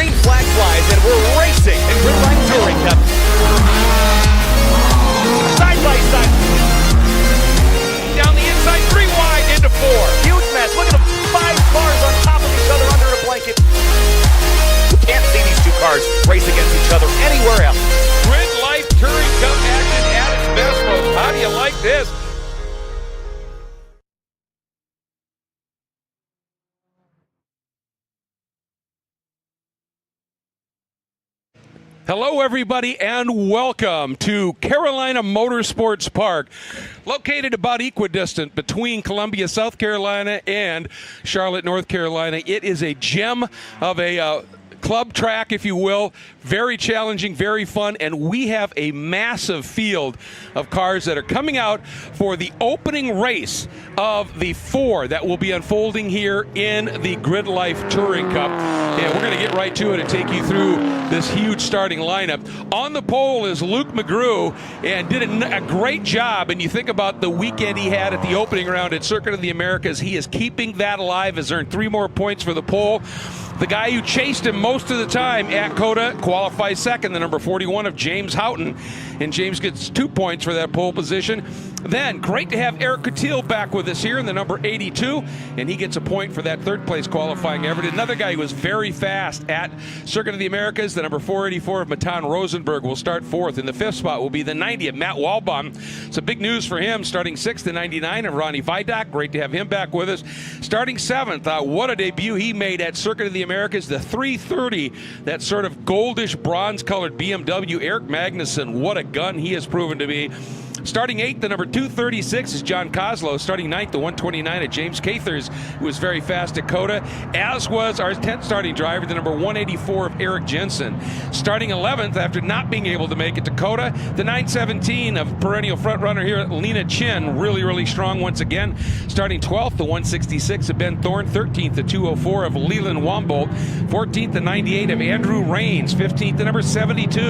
green flag flies, and we're racing in GRIDLIFE Touring Cup. Side by side. Down the inside, 3 wide into 4. Huge mess. Look at them. 5 cars on top of each other under a blanket. Can't see these 2 cars race against each other anywhere else. GRIDLIFE Touring Cup action at its best, folks. How do you like this? Hello, everybody, and welcome to Carolina Motorsports Park, located about equidistant between Columbia, South Carolina, and Charlotte, North Carolina. It is a gem of a club track, if you will. Very challenging, very fun, and we have a massive field of cars that are coming out for the opening race of the 4 that will be unfolding here in the GRIDLIFE Touring Cup. And we're going to get right to it and take you through this huge starting lineup. On the pole is Luke McGrew, and did a great job. And you think about the weekend he had at the opening round at Circuit of the Americas, he is keeping that alive, has earned 3 more points for the pole. The guy who chased him most of the time at COTA qualifies second, the number 41 of James Houghton. And James gets 2 points for that pole position. Then, great to have Eric Coutil back with us here in the number 82, and he gets a point for that 3rd place qualifying effort. Another guy who was very fast at Circuit of the Americas, the number 484 of Matan Rosenberg, will start 4th. In the 5th spot will be the 90 of Matt Walbaum. Some big news for him, starting 6th, the 99 of Ronnie Vidoc. Great to have him back with us. Starting 7th, what a debut he made at Circuit of the Americas, the 330, that sort of goldish bronze-colored BMW. Eric Magnuson, what a gun he has proven to be. Starting 8th, the number 236 is John Kozlow. Starting 9th, the 129 of James Cathers, who was very fast at COTA, as was our 10th starting driver, the number 184 of Eric Jensen. Starting 11th, after not being able to make it to COTA, the 917 of perennial frontrunner here, Lena Chin, really, really strong once again. Starting 12th, the 166 of Ben Thorne. 13th, the 204 of Leland Wambold. 14th, the 98 of Andrew Rains. 15th, the number 72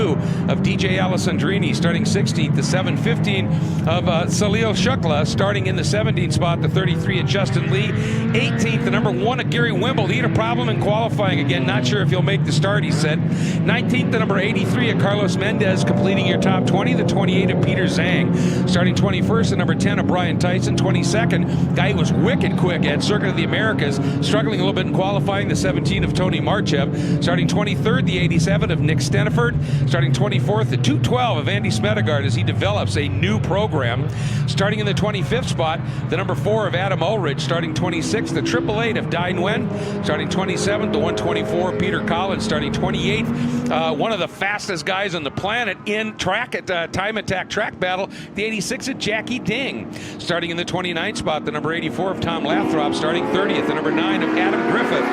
of DJ Alessandrini. Starting 16th, the 715 of Salil Shukla. Starting in the 17th spot, the 33 of Justin Lee. 18th, the number 1 of Gary Wimble. He had a problem in qualifying again. Not sure if he'll make the start, he said. 19th, the number 83 of Carlos Mendez, completing your top 20. The 28 of Peter Zhang. Starting 21st, the number 10 of Brian Tyson. 22nd, guy who was wicked quick at Circuit of the Americas, struggling a little bit in qualifying, the 17 of Tony Marchev. Starting 23rd, the 87 of Nick Steniford. Starting 24th, the 212 of Andy Smedegard, as he develops a new program. Starting in the 25th spot, the number 4 of Adam Ulrich. Starting 26th, the 888 of Dai Nguyen. Starting 27th, the 124 of Peter Collins. Starting 28th, one of the fastest guys on the planet in track at time attack track battle, the 86 of Jackie Ding. Starting in the 29th spot, the number 84 of Tom Lathrop. Starting 30th, the number 9 of Adam Griffith.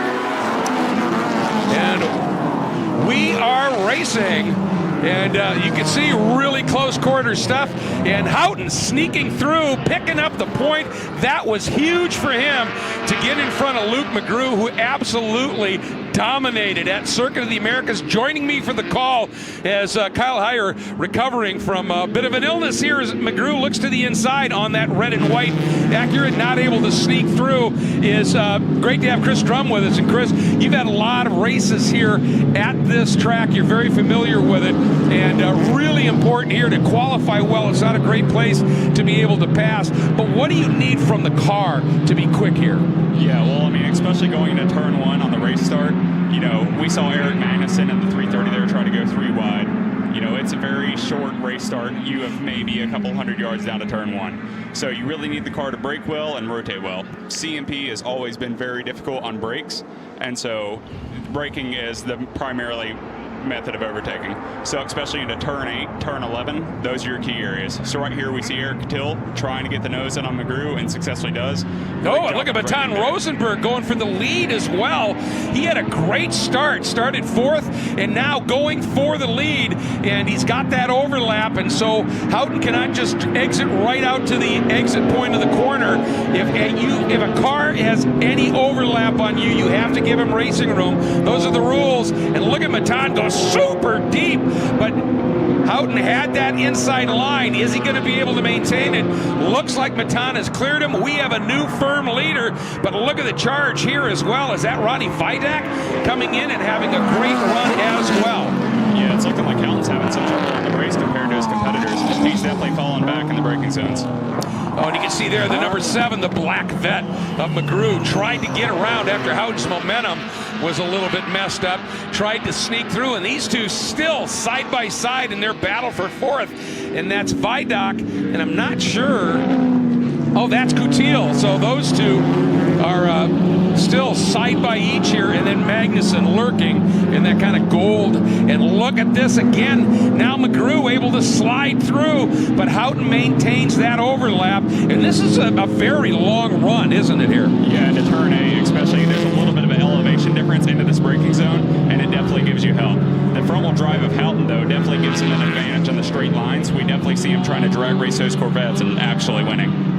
And we are racing. And you can see really close quarter stuff. And Houghton sneaking through, picking up the point. That was huge for him to get in front of Luke McGrew, who absolutely dominated at Circuit of the Americas. Joining me for the call as Kyle Heyer, recovering from a bit of an illness here, as McGrew looks to the inside on that red and white Acura, not able to sneak through. Is great to have Chris Drum with us. And Chris, you've had a lot of races here at this track. You're very familiar with it, and really important here to qualify well. It's not a great place to be able to pass, but what do you need from the car to be quick here? Yeah, well, I mean, especially going into turn 1 on the race start, you know, we saw Eric Magnuson in the 330 there try to go 3 wide. You know, it's a very short race start. You have maybe a couple hundred yards down to turn 1. So you really need the car to brake well and rotate well. CMP has always been very difficult on brakes, and so braking is the primarily method of overtaking. So especially into turn 8, turn 11, those are your key areas. So right here we see Eric Coutil trying to get the nose in on McGrew, and successfly does. Oh, and look at Matan Rosenberg going for the lead as well. He had a great start, started 4th, and now going for the lead, and he's got that overlap, and so Houghton cannot just exit right out to the exit point of the corner. If a car has any overlap on you, you have to give him racing room. Those are the rules. And look at Matan go super deep, but Houghton had that inside line. Is he going to be able to maintain it? Looks like Matan has cleared him. We have a new firm leader, but look at the charge here as well. Is that Ronnie Vidak coming in and having a great run as well? Yeah, it's looking like Houghton's having some trouble in the race compared to his competitors. He's definitely falling back in the braking zones. Oh, and you can see there the number 7, the black vet of McGrew, tried to get around after Houghton's momentum was a little bit messed up, tried to sneak through, and these two still side by side in their battle for 4th, and that's Vidak, and I'm not sure. Oh, that's Coutil. So those two are still side by each here, and then Magnuson lurking in that kind of gold. And look at this again. Now McGrew able to slide through, but Houghton maintains that overlap. And this is a very long run, isn't it, here? Yeah, into turn A especially, there's a little bit of an elevation difference into this braking zone, and it definitely gives you help. The front-wheel drive of Houghton, though, definitely gives him an advantage on the straight lines. We definitely see him trying to drag race those Corvettes and actually winning.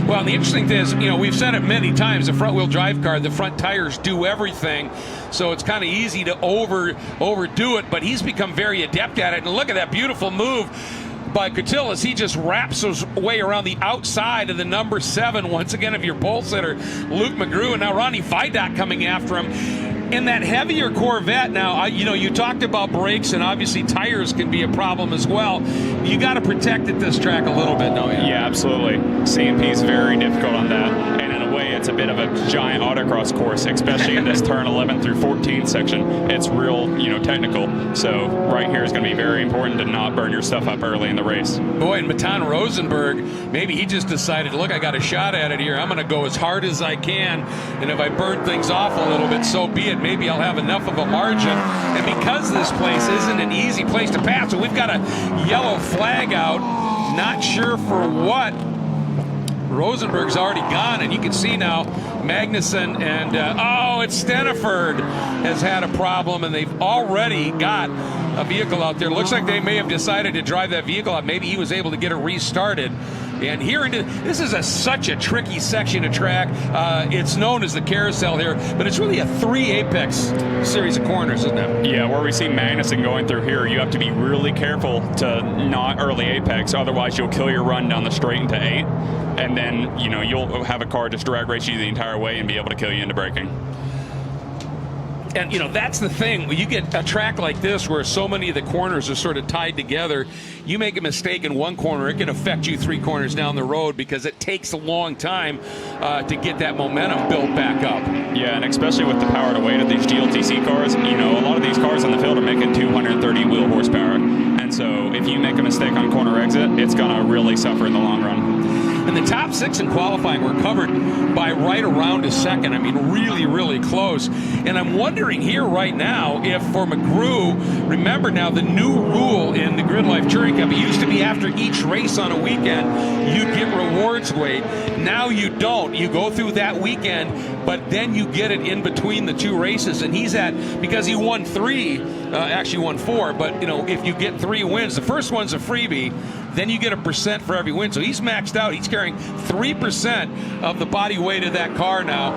Well, the interesting thing is, we've said it many times, the front-wheel drive car, the front tires do everything, so it's kind of easy to overdo it, but he's become very adept at it. And look at that beautiful move by Coutil as he just wraps his way around the outside of the number 7, once again, of your pole sitter, Luke McGrew, and now Ronnie Vidak coming after him. In that heavier Corvette now, you talked about brakes, and obviously tires can be a problem as well. You got to protect at this track a little bit, don't you? Yeah, absolutely. CMP is very difficult on that, and in a way it's a bit of a giant autocross course, especially in this turn 11 through 14 section. It's real, technical, so right here is going to be very important to not burn your stuff up early in the race. Boy, and Matan Rosenberg, maybe he just decided, look, I got a shot at it here. I'm going to go as hard as I can, and if I burn things off a little bit, so be it. Maybe I'll have enough of a margin. And because this place isn't an easy place to pass, so we've got a yellow flag out, not sure for what. Rosenberg's already gone, and you can see now Magnuson and, it's Steniford has had a problem, and they've already got a vehicle out there. Looks like they may have decided to drive that vehicle out. Maybe he was able to get it restarted. And here, this is such a tricky section of track. It's known as the carousel here, but it's really a 3 apex series of corners, isn't it? Yeah, where we see Magnuson going through here, you have to be really careful to not early apex, otherwise you'll kill your run down the straight into 8, and then you'll have a car just drag race you the entire way and be able to kill you into braking. And, that's the thing. When you get a track like this where so many of the corners are sort of tied together, you make a mistake in one corner, it can affect you 3 corners down the road because it takes a long time to get that momentum built back up. Yeah, and especially with the power to weight of these GLTC cars, a lot of these cars on the field are making 230 wheel horsepower. And so if you make a mistake on corner exit, it's going to really suffer in the long run. And the top 6 in qualifying were covered by right around a second. I mean, really, really close. And I'm wondering here right now if for McGrew, remember now the new rule in the GRIDLIFE Touring Cup, it used to be after each race on a weekend, you'd get rewards weight. Now you don't. You go through that weekend, but then you get it in between the 2 races. And he's because he won 3, actually won 4, but, if you get 3 wins, the first one's a freebie, then you get a % for every win. So he's maxed out. He's carrying 3% of the body weight of that car now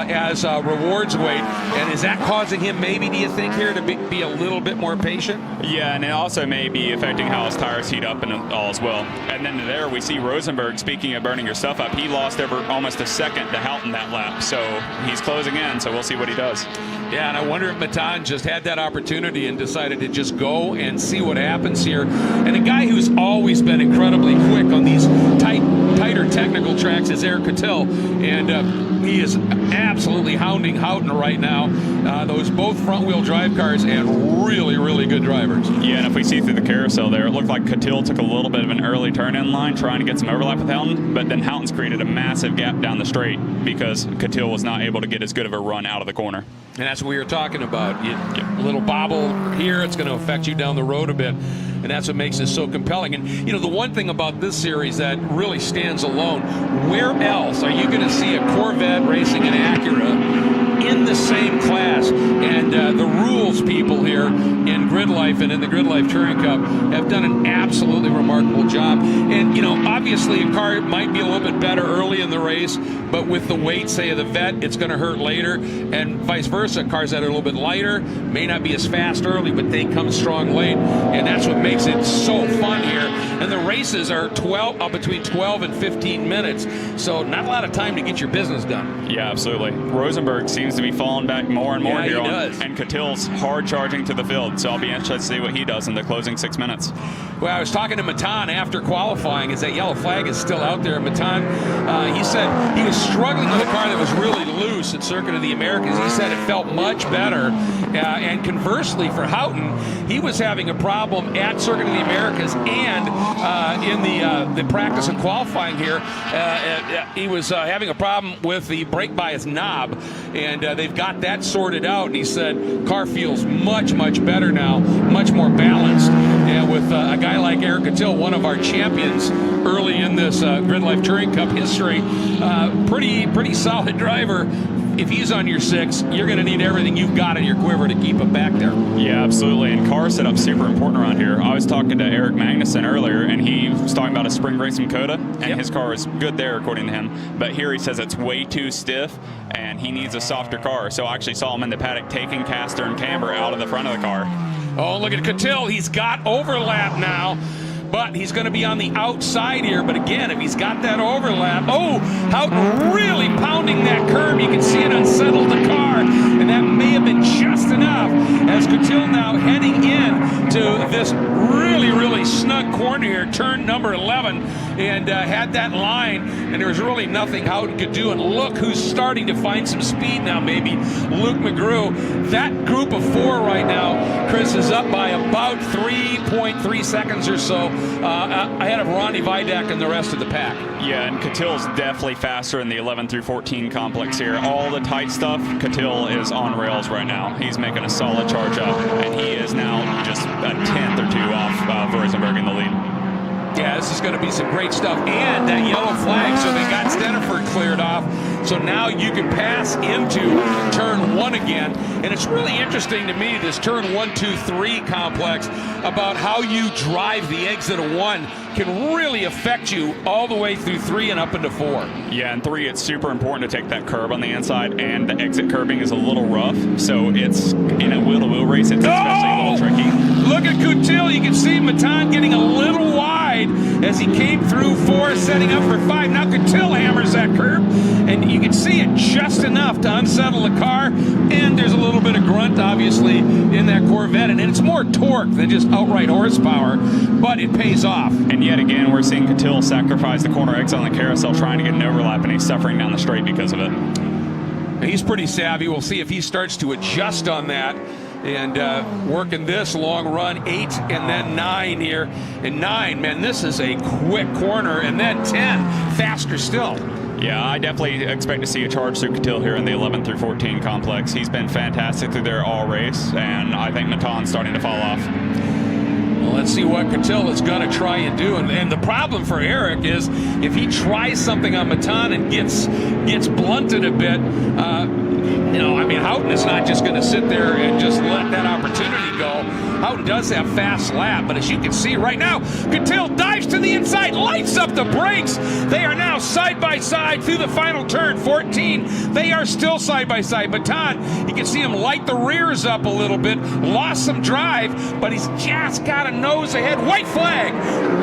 as rewards weight. And is that causing him maybe, do you think, here to be a little bit more patient? Yeah, and it also may be affecting how his tires heat up and all as well. And then there we see Rosenberg, speaking of burning your stuff up, he lost over almost a second to Houghton that lap. So he's closing in, so we'll see what he does. Yeah, and I wonder if Matan just had that opportunity and decided to just go and see what happens here. And a guy who's always been incredibly quick on these tighter technical tracks is Eric Coutil, and he is absolutely hounding Houghton right now. Those both front-wheel drive cars and really, really good drivers. Yeah, and if we see through the carousel there, it looked like Coutil took a little bit of an early turn-in line trying to get some overlap with Houghton, but then Houghton's created a massive gap down the straight because Coutil was not able to get as good of a run out of the corner. And that's what we were talking about. A little bobble here, it's going to affect you down the road a bit. And that's what makes this so compelling. And, the one thing about this series that really stands alone, where else are you going to see a Corvette racing an Acura in the same class. And the rules people here in GRIDLIFE and in the GRIDLIFE Touring Cup have done an absolutely remarkable job. And, you know, obviously a car might be a little bit better early in the race, but with the weight, say, of the vet, it's going to hurt later. And vice versa, cars that are a little bit lighter may not be as fast early, but they come strong late. And that's what makes it so fun here. And the races are between 12 and 15 minutes, so not a lot of time to get your business done. Yeah, absolutely. Rosenberg seems to be falling back more and more here. He does. And Cattill's hard charging to the field, so I'll be interested to see what he does in the closing 6 minutes. Well, I was talking to Matan after qualifying, as that yellow flag is still out there. Matan, he said he was struggling with a car that was really loose at Circuit of the Americas. He said it felt much better. And conversely for Houghton, he was having a problem at Circuit of the Americas and in the practice and qualifying here. He was having a problem with the brake bias knob, and they've got that sorted out. And he said car feels much, much better now, much more balanced. And with a guy like Eric Cattill, one of our champions early in this GRIDLIFE Touring Cup history, pretty solid driver. If he's on your 6, you're going to need everything you've got in your quiver to keep him back there. Yeah, absolutely. And car setup's super important around here. I was talking to Eric Magnuson earlier, and he was talking about a spring race in Coda, and his car is good there, according to him. But here he says it's way too stiff, and he needs a softer car. So I actually saw him in the paddock taking caster and camber out of the front of the car. Oh, look at Cattill. He's got overlap now. But he's going to be on the outside here. But again, if he's got that overlap, Houghton really pounding that curb. You can see it unsettled the car. And that may have been just enough as Cattill now heading in to this really, really snug corner here, turn number 11, and had that line. And there was really nothing Houghton could do. And look who's starting to find some speed now, maybe Luke McGrew. That group of 4 right now, Chris, is up by about 3.3 seconds or so ahead of Ronnie Vidak and the rest of the pack. Yeah, and Cattill's definitely faster in the 11 through 14 complex here. All the tight stuff, Cattill is on rails right now. He's making a solid charge up, and he is now just a tenth or 2 off Rosenberg in the lead. Yeah, this is going to be some great stuff. And that yellow flag, so they got Steniford cleared off. So now you can pass into turn 1 again. And it's really interesting to me, this turn 1, 2, 3 complex, about how you drive the exit of 1 can really affect you all the way through 3 and up into 4. Yeah, and 3, it's super important to take that curb on the inside, and the exit curbing is a little rough. So it's, in a wheel-to-wheel race, it's especially a little tricky. Look at Cattill. You can see Matan getting a little wide as he came through 4, setting up for 5. Now Cattill hammers that curb, and you can see it just enough to unsettle the car. And there's a little bit of grunt, obviously, in that Corvette, and it's more torque than just outright horsepower, but it pays off. And yet again, we're seeing Cattill sacrifice the corner exit on the carousel, trying to get an overlap, and he's suffering down the straight because of it. He's pretty savvy. We'll see if he starts to adjust on that. And working this long run, 8 and then 9 here. And 9, man, this is a quick corner. And then 10, faster still. Yeah, I definitely expect to see a charge through Cattill here in the 11 through 14 complex. He's been fantastic through there all race, and I think Matan's starting to fall off. Well, let's see what Cattill is going to try and do. And the problem for Eric is if he tries something on Matan and gets blunted a bit, Houghton is not just going to sit there and just let that opportunity go. Houghton does have fast lap, but as you can see right now, Cattill dives to the inside, lights up the brakes. They are now side by side through the final turn, 14. They are still side by side. Matan, you can see him light the rears up a little bit, lost some drive, but he's just got a nose ahead. White flag,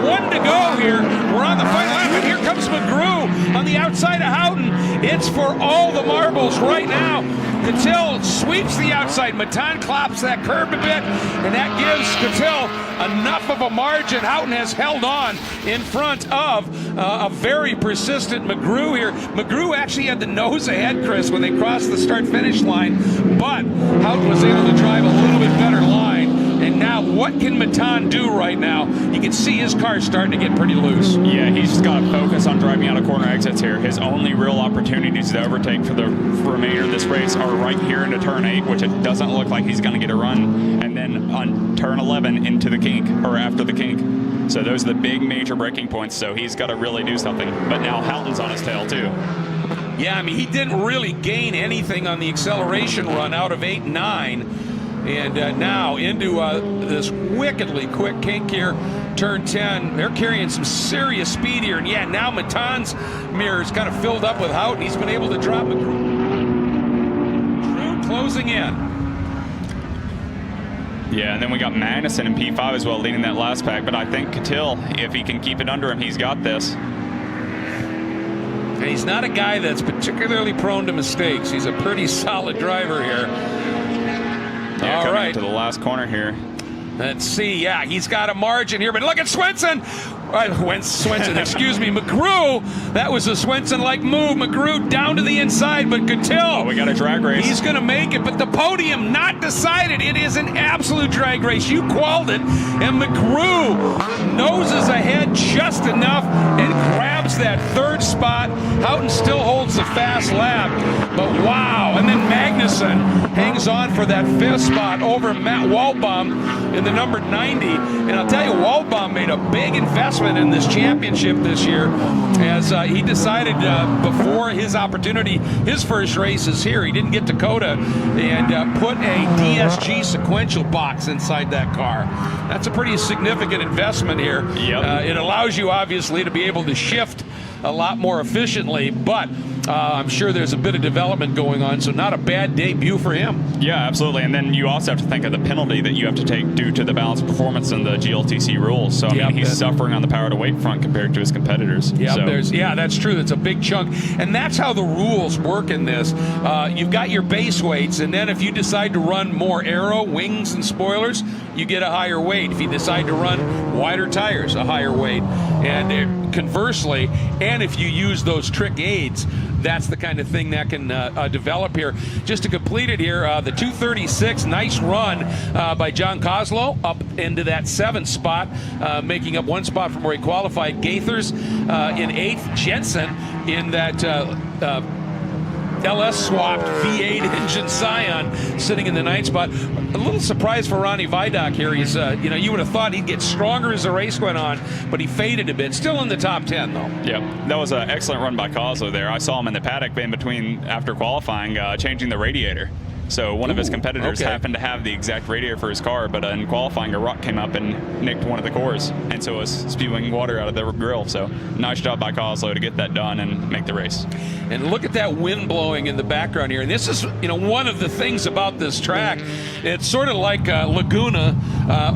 1 to go here. We're on the final lap, and here comes McGrew on the outside of Houghton. It's for all the marbles right now. Cattill sweeps the outside. Matan clops that curb a bit, and that gives Cattill enough of a margin. Houghton has held on in front of a very persistent McGrew here. McGrew actually had the nose ahead, Chris, when they crossed the start-finish line, but Houghton was able to drive a little bit better line. And now what can Matan do right now? You can see his car starting to get pretty loose. Yeah, he's just got to focus on driving out of corner exits here. His only real opportunities to overtake for the remainder of this race are right here into turn 8, which it doesn't look like he's going to get a run, and then on turn 11 into the kink, or after the kink. So those are the big major braking points, so he's got to really do something. But now Houghton's on his tail too. Yeah, I mean, he didn't really gain anything on the acceleration run out of 8 and 9. And now into this wickedly quick kink here, turn 10. They're carrying some serious speed here. And yeah, now Matan's mirror's kind of filled up with Houghton. He's been able to drop McGrew closing in. Yeah, and then we got Magnuson in P5 as well, leading that last pack. But I think Cattell, if he can keep it under him, he's got this. And he's not a guy that's particularly prone to mistakes. He's a pretty solid driver here. Yeah, all right, to the last corner here. Let's see. Yeah, he's got a margin here, but look at Swenson. Swenson, excuse me, McGrew. That was a Swenson-like move. McGrew down to the inside, but Cattell. Oh, we got a drag race. He's going to make it, but the podium not decided. It is an absolute drag race. You called it, and McGrew noses ahead just enough and grabs that third spot. Houghton still holds the fast lap, but wow. And then Magnuson hangs on for that fifth spot over Matt Waldbaum in the number 90. And I'll tell you, Waldbaum made a big investment in this championship this year as he decided before his opportunity, his first race is here. He didn't get Dakota and put a DSG sequential box inside that car. That's a pretty significant investment here. Yep. It allows you obviously to be able to shift a lot more efficiently, but I'm sure there's a bit of development going on, so not a bad debut for him. Yeah, absolutely. And then you also have to think of the penalty that you have to take due to the balanced performance in the GLTC rules. So, I mean, he's suffering on the power to weight front compared to his competitors. Yeah, that's true. That's a big chunk. And that's how the rules work in this. You've got your base weights, and then if you decide to run more aero, wings, and spoilers, you get a higher weight. If you decide to run wider tires, a higher weight. And conversely, and if you use those trick aids, that's the kind of thing that can develop here. Just to complete it here, the 236, nice run by John Kozlow up into that 7th spot, making up 1 spot from where he qualified. Gaithers in 8th, Jensen in that LS swapped V8 engine Scion sitting in the 9th spot. A little surprise for Ronnie Vidoc here. He's, you would have thought he'd get stronger as the race went on, but he faded a bit. Still in the top 10, though. Yep, that was an excellent run by Kozlow there. I saw him in the paddock in between after qualifying, changing the radiator. So one of his competitors happened to have the exact radiator for his car, but in qualifying, a rock came up and nicked one of the cores, and so it was spewing water out of the grill. So nice job by Kozlow to get that done and make the race. And look at that wind blowing in the background here. And this is, one of the things about this track. It's sort of like Laguna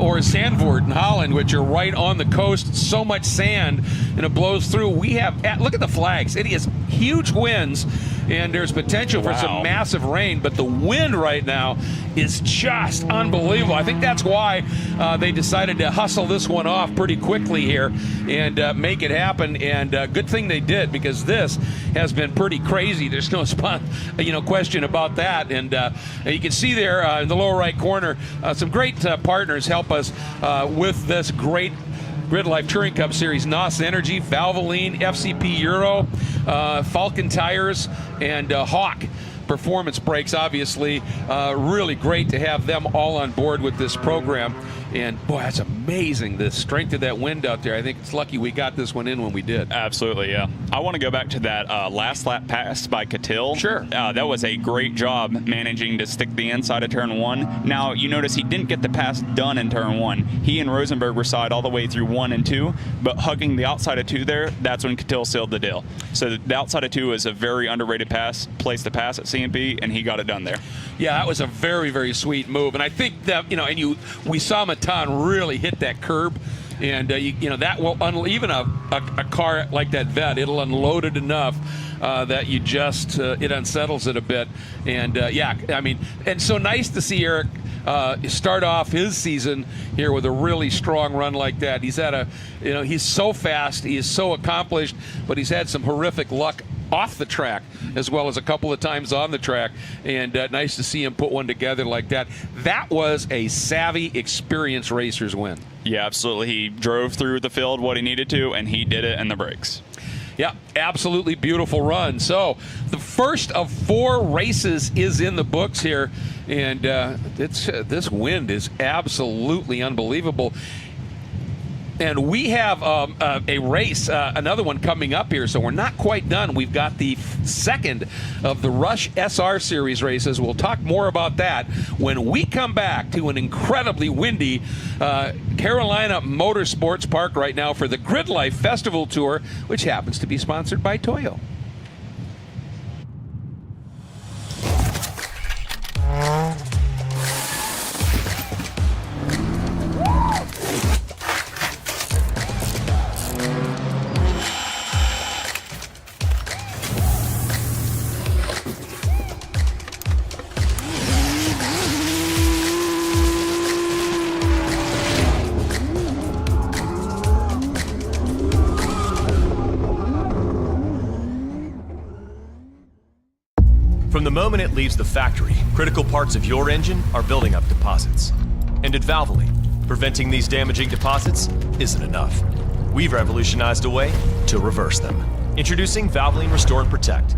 or Zandvoort in Holland, which are right on the coast. So much sand, and it blows through. We have, look at the flags. It is huge winds, and there's potential for some massive rain, but the wind right now is just unbelievable. I think that's why they decided to hustle this one off pretty quickly here and make it happen. And good thing they did, because this has been pretty crazy. There's no question about that. And you can see there in the lower right corner, some great partners help us with this great GRIDLIFE Touring Cup Series. NOS Energy, Valvoline, FCP Euro, Falcon Tires, and Hawk Performance Brakes. Obviously, really great to have them all on board with this program. And boy, that's amazing, the strength of that wind out there. I think it's lucky we got this one in when we did. Absolutely, yeah. I want to go back to that last lap pass by Cattell. Sure. That was a great job managing to stick the inside of turn 1. Now, you notice he didn't get the pass done in turn 1. He and Rosenberg were side all the way through 1 and 2, but hugging the outside of 2 there, that's when Cattell sealed the deal. So the outside of 2 is a very underrated place to pass at CMP, and he got it done there. Yeah, that was a very, very sweet move. And I think that, we saw Matan really hit that curb. And, that will, even a car like that Vet, it'll unload it enough that you just, it unsettles it a bit. And, and so nice to see Eric start off his season here with a really strong run like that. He's had he's so fast, he is so accomplished, but he's had some horrific luck off the track as well as a couple of times on the track, and nice to see him put one together like that. That was a savvy, experienced racer's win. Yeah, absolutely. He drove through the field what he needed to, and he did it in the brakes. Yeah, absolutely beautiful run. So the first of 4 races is in the books here, and this wind is absolutely unbelievable. And we have a race, another one coming up here, so we're not quite done. We've got the second of the Rush SR Series races. We'll talk more about that when we come back to an incredibly windy Carolina Motorsports Park right now for the GRIDLIFE Festival Tour, which happens to be sponsored by Toyo. From the moment it leaves the factory, critical parts of your engine are building up deposits. And at Valvoline, preventing these damaging deposits isn't enough. We've revolutionized a way to reverse them. Introducing Valvoline Restore and Protect.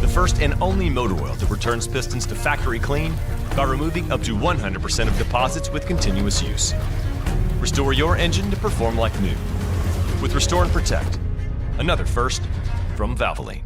The first and only motor oil that returns pistons to factory clean by removing up to 100% of deposits with continuous use. Restore your engine to perform like new. With Restore and Protect, another first from Valvoline.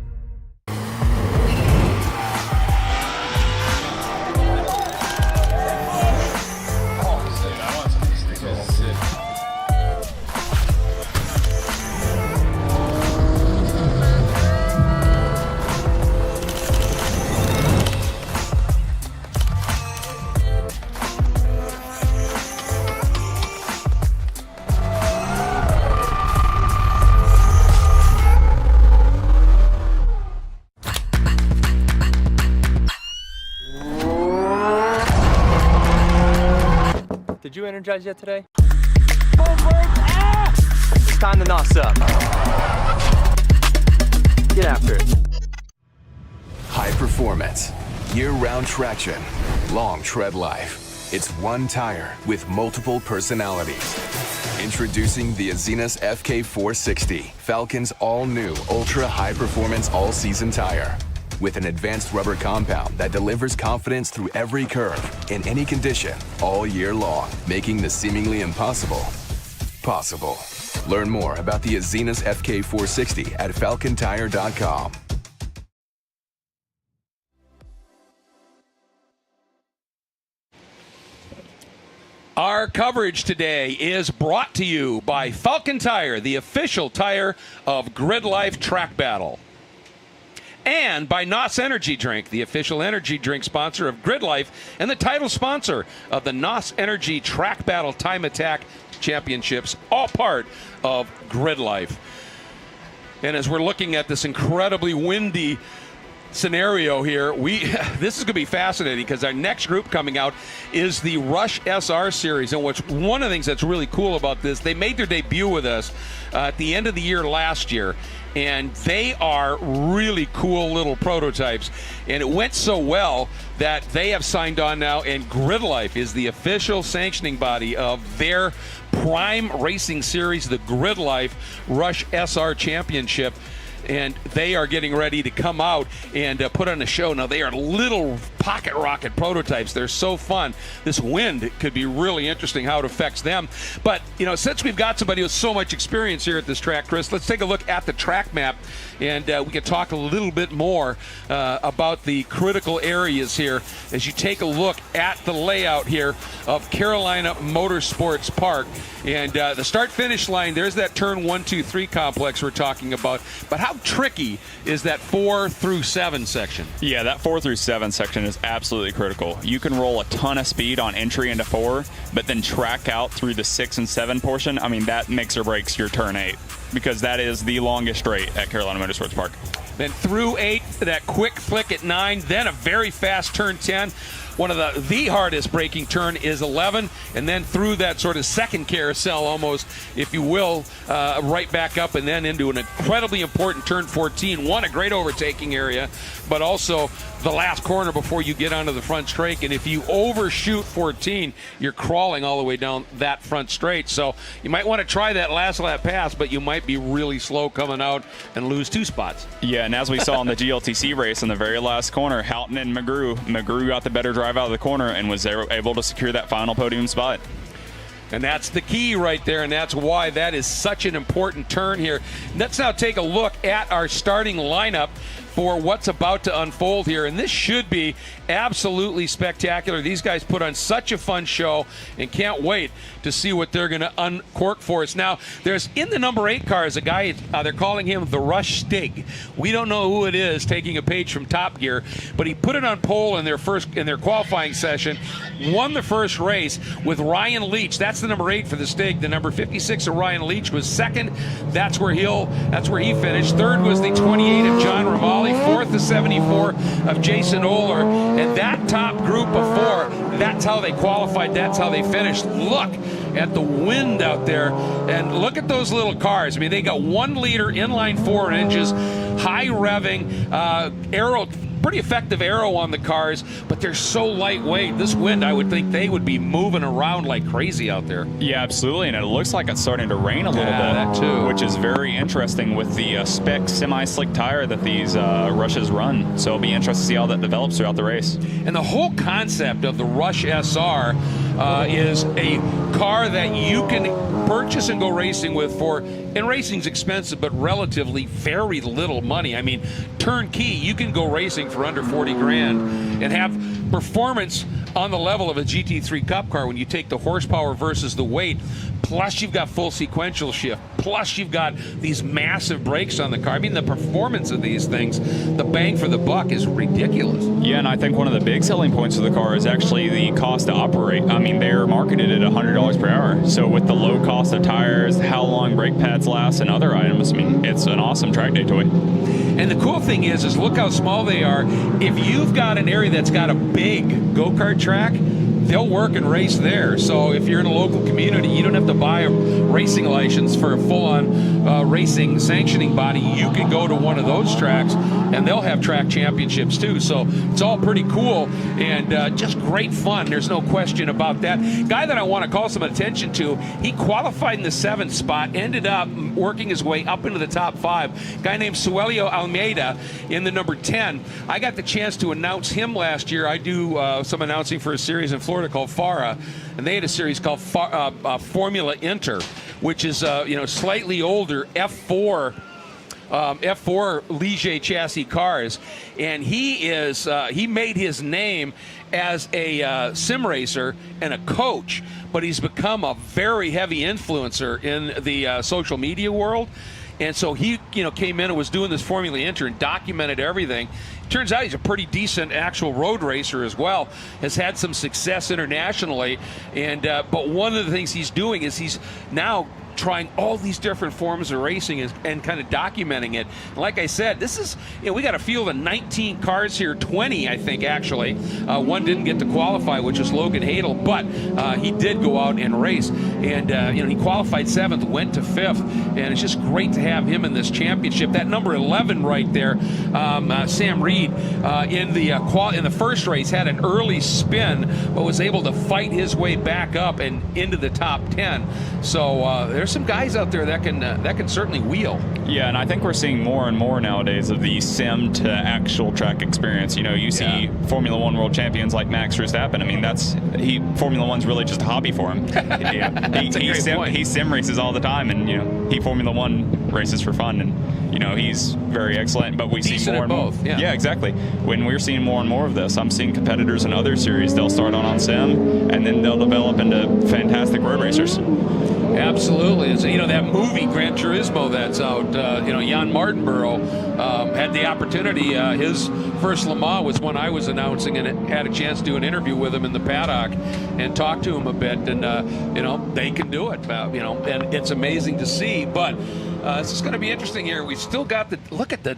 Did you energize yet today? It's time to NOS up. Get after it. High performance, year-round traction, long tread life. It's one tire with multiple personalities. Introducing the Azenas FK460, Falcon's all-new ultra-high performance all-season tire. With an advanced rubber compound that delivers confidence through every curve, in any condition, all year long, making the seemingly impossible possible. Learn more about the Azenas FK460 at falcontire.com. Our coverage today is brought to you by Falcon Tire, the official tire of GRIDLIFE Track Battle. And by NOS Energy Drink, the official energy drink sponsor of GRIDLIFE and the title sponsor of the NOS Energy Track Battle Time Attack Championships, all part of GRIDLIFE. And as we're looking at this incredibly windy scenario here, this is going to be fascinating because our next group coming out is the Rush SR Series. And one of the things that's really cool about this, they made their debut with us at the end of the year last year. And they are really cool little prototypes. And it went so well that they have signed on now, and GRIDLIFE is the official sanctioning body of their prime racing series, the GRIDLIFE Rush SR Championship. And they are getting ready to come out and put on a show. Now, they are little pocket rocket prototypes. They're so fun. This wind could be really interesting how it affects them. But, since we've got somebody with so much experience here at this track, Chris, let's take a look at the track map, and we can talk a little bit more about the critical areas here as you take a look at the layout here of Carolina Motorsports Park. And the start-finish line, there's that turn 1, 2, 3 complex we're talking about. But how tricky is that 4 through 7 section? Yeah, that 4 through 7 section is absolutely critical. You can roll a ton of speed on entry into 4, but then track out through the 6 and 7 portion. I mean, that makes or breaks your turn 8, because that is the longest straight at Carolina Motorsports Park. Then through 8, that quick flick at 9, then a very fast turn 10. One of the hardest braking turn is 11, and then through that sort of second carousel almost, if you will, right back up and then into an incredibly important turn 14. One, a great overtaking area, but also the last corner before you get onto the front straight. And if you overshoot 14, you're crawling all the way down that front straight. So you might want to try that last lap pass, but you might be really slow coming out and lose 2 spots. Yeah, and as we saw in the GLTC race in the very last corner, Houghton and McGrew got the better drive out of the corner and was able to secure that final podium spot. And that's the key right there, and that's why that is such an important turn here. Let's now take a look at our starting lineup for what's about to unfold here, and this should be absolutely spectacular. These guys put on such a fun show, and can't wait to see what they're going to uncork for us. Now, there's in the number 8 car is a guy, they're calling him the Rush Stig. We don't know who it is, taking a page from Top Gear, but he put it on pole in their qualifying session, won the first race with Ryan Leach. That's the number 8 for the Stig. The number 56 of Ryan Leach was second. That's where he finished. Third was the 28 of John Romali. Fourth, the 74 of Jason Oler. And that top group of 4, that's how they qualified. That's how they finished. Look at the wind out there, and look at those little cars. I mean, they got 1 liter inline 4 inches, high revving, aero, pretty effective aero on the cars, but they're so lightweight. This wind, I would think they would be moving around like crazy out there. Yeah, absolutely, and it looks like it's starting to rain a little bit, that too, which is very interesting with the spec semi-slick tire that these Rushes run. So it'll be interesting to see how that develops throughout the race. And the whole concept of the Rush SR is a car that you can purchase and go racing with for, and racing's expensive, but relatively very little money. I mean, turnkey, you can go racing for under 40 grand and have performance on the level of a GT3 Cup car when you take the horsepower versus the weight. Plus, you've got full sequential shift. Plus, you've got these massive brakes on the car. I mean, the performance of these things, the bang for the buck is ridiculous. Yeah, and I think one of the big selling points of the car is actually the cost to operate. I mean, they're marketed at $100 per hour. So with the low cost of tires, how long brake pads last, and other items, I mean, it's an awesome track day toy. And the cool thing is look how small they are. If you've got an area that's got a big go-kart track, they'll work and race there. So if you're in a local community, you don't have to buy a racing license for a full-on racing sanctioning body. You can go to one of those tracks, and they'll have track championships too. So it's all pretty cool and just great fun. There's no question about that. Guy that I want to call some attention to, he qualified in the 7th spot, ended up working his way up into the top 5. Guy named Suelio Almeida in the number 10. I got the chance to announce him last year. I do some announcing for a series in Florida called FARA, and they had a series called Formula Inter, which is slightly older F4 Ligier chassis cars, and he made his name as a sim racer and a coach, but he's become a very heavy influencer in the social media world. And so he, came in and was doing this Formula Inter and documented everything. Turns out he's a pretty decent actual road racer as well. Has had some success internationally, and but one of the things he's doing is he's now trying all these different forms of racing and kind of documenting it. And like I said, this is, we got a field of 19 cars here, 20 I think actually. One didn't get to qualify, which was Logan Hadel, but he did go out and race, and he qualified 7th, went to 5th, and it's just great to have him in this championship. That number 11 right there, Sam Reed, in the first race had an early spin, but was able to fight his way back up and into the top 10. So there's some guys out there that can certainly wheel. Yeah, and I think we're seeing more and more nowadays of the sim to actual track experience. You see Formula One world champions like Max Verstappen. I mean, Formula One's really just a hobby for him. He sim races all the time, and he Formula One races for fun, and he's very excellent. But we see more and more. Yeah, exactly. When we're seeing more and more of this, I'm seeing competitors in other series. They'll start on sim, and then they'll develop into fantastic road racers. Absolutely. It's, that movie Gran Turismo that's out, Jan Martinborough had the opportunity. His first Le Mans was when I was announcing, and had a chance to do an interview with him in the paddock and talk to him a bit. And, they can do it, and it's amazing to see. But this is going to be interesting here. We've still got look at the...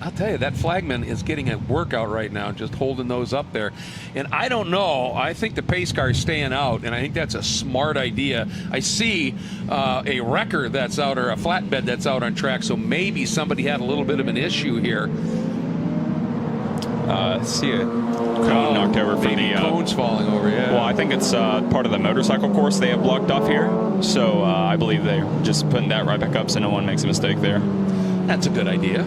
I'll tell you, that flagman is getting a workout right now, just holding those up there. And I don't know. I think the pace car is staying out, and I think that's a smart idea. I see a wrecker that's out, or a flatbed that's out on track, so maybe somebody had a little bit of an issue here. See a cone knocked over for the cones falling over. Yeah. Well, I think it's part of the motorcycle course they have blocked off here. So I believe they're just putting that right back up so no one makes a mistake there. That's a good idea.